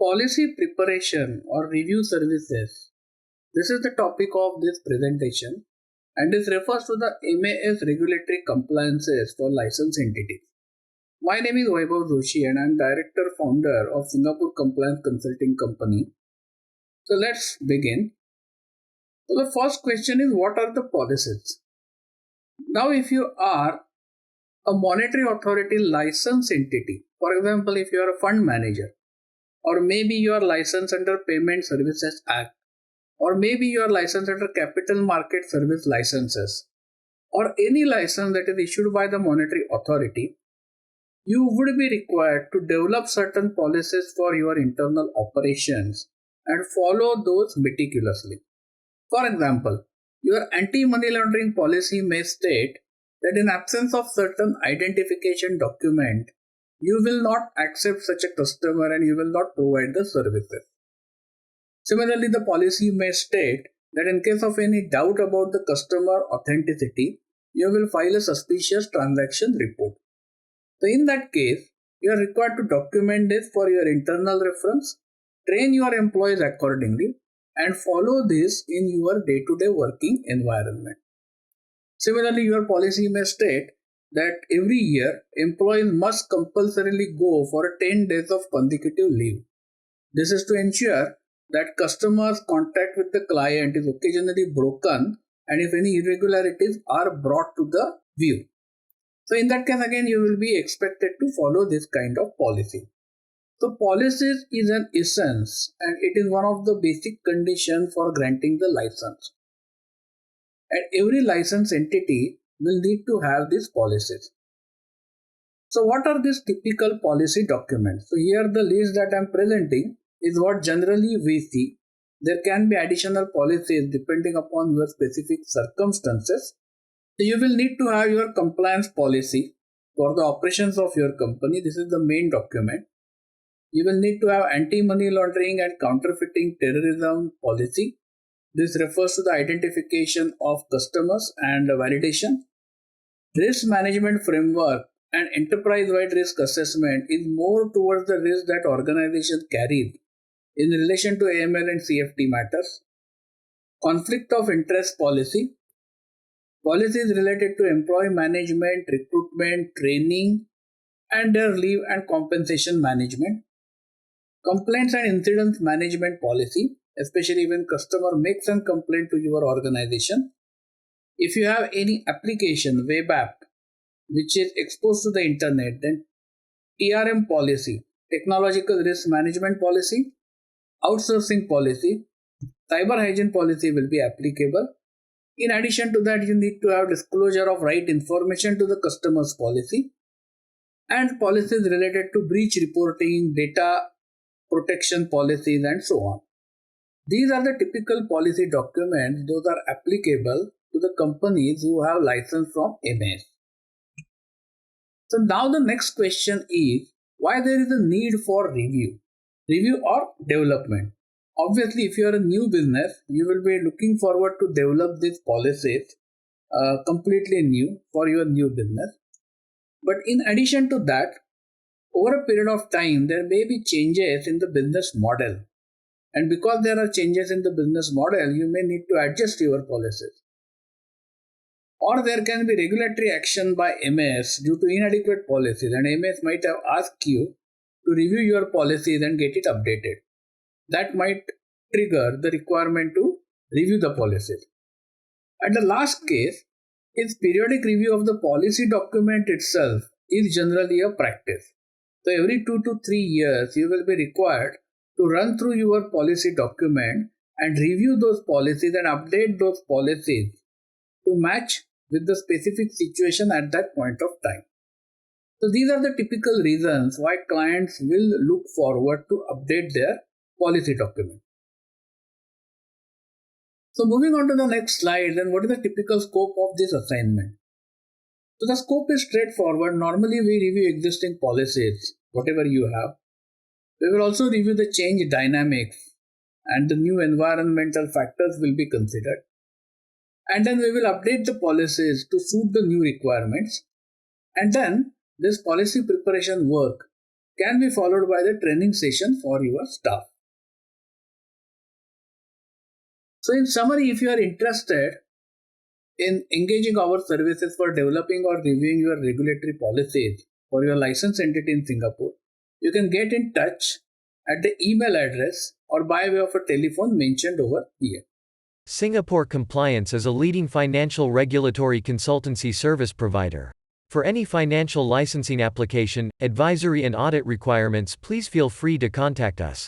Policy preparation or review services. This is the topic of this presentation and this refers to the MAS regulatory compliances for licensed entities. My name is Vaibhav Joshi and I am director founder of Singapore Compliance Consulting Company. So let's begin. So the first question is, what are the policies? Now if you are a monetary authority licensed entity, for example if you are a fund manager, or maybe you are licensed under Payment Services Act, or maybe you are licensed under Capital Market Service licenses, or any license that is issued by the monetary authority, you would be required to develop certain policies for your internal operations and follow those meticulously. For example, your anti-money laundering policy may state that in absence of certain identification document, you will not accept such a customer and you will not provide the services. Similarly, the policy may state that in case of any doubt about the customer authenticity, you will file a suspicious transaction report. So in that case, you are required to document this for your internal reference, train your employees accordingly, and follow this in your day-to-day working environment. Similarly, your policy may state that every year, employees must compulsorily go for 10 days of consecutive leave. This is to ensure that customers' contact with the client is occasionally broken and if any irregularities are brought to the view. So in that case again you will be expected to follow this kind of policy. So policies is an essence and it is one of the basic conditions for granting the license. And every licensed entity will need to have these policies. So what are these typical policy documents? So here the list that I am presenting is what generally we see. There can be additional policies depending upon your specific circumstances. So you will need to have your compliance policy for the operations of your company. This is the main document. You will need to have anti-money laundering and counterfeiting terrorism policy. This refers to the identification of customers and validation. Risk management framework and enterprise-wide risk assessment is more towards the risk that organizations carry in relation to AML and CFT matters. Conflict of interest policy. Policies related to employee management, recruitment, training, and their leave and compensation management. Complaints and incidents management policy, especially when customer makes a complaint to your organization. If you have any application, web app, which is exposed to the internet, then TRM policy, technological risk management policy, outsourcing policy, cyber hygiene policy will be applicable. In addition to that, you need to have disclosure of right information to the customer's policy and policies related to breach reporting, data protection policies and so on. These are the typical policy documents. Those are applicable to the companies who have license from MAS. So now the next question is, why there is a need for review or development. Obviously, if you are a new business, you will be looking forward to develop these policies completely new for your new business. But in addition to that, over a period of time, there may be changes in the business model. And because there are changes in the business model, you may need to adjust your policies. Or there can be regulatory action by MAS due to inadequate policies, and MAS might have asked you to review your policies and get it updated. That might trigger the requirement to review the policies. And the last case is periodic review of the policy document itself is generally a practice. So every 2 to 3 years you will be required to run through your policy document and review those policies and update those policies to match with the specific situation at that point of time. So these are the typical reasons why clients will look forward to update their policy document. So moving on to the next slide, then what is the typical scope of this assignment? So the scope is straightforward. Normally we review existing policies, whatever you have. We will also review the change dynamics and the new environmental factors will be considered. And then we will update the policies to suit the new requirements. And then this policy preparation work can be followed by the training session for your staff. So in summary, if you are interested in engaging our services for developing or reviewing your regulatory policies for your licensed entity in Singapore, you can get in touch at the email address or by way of a telephone mentioned over here. Singapore Compliance is a leading financial regulatory consultancy service provider. For any financial licensing application, advisory and audit requirements, please feel free to contact us.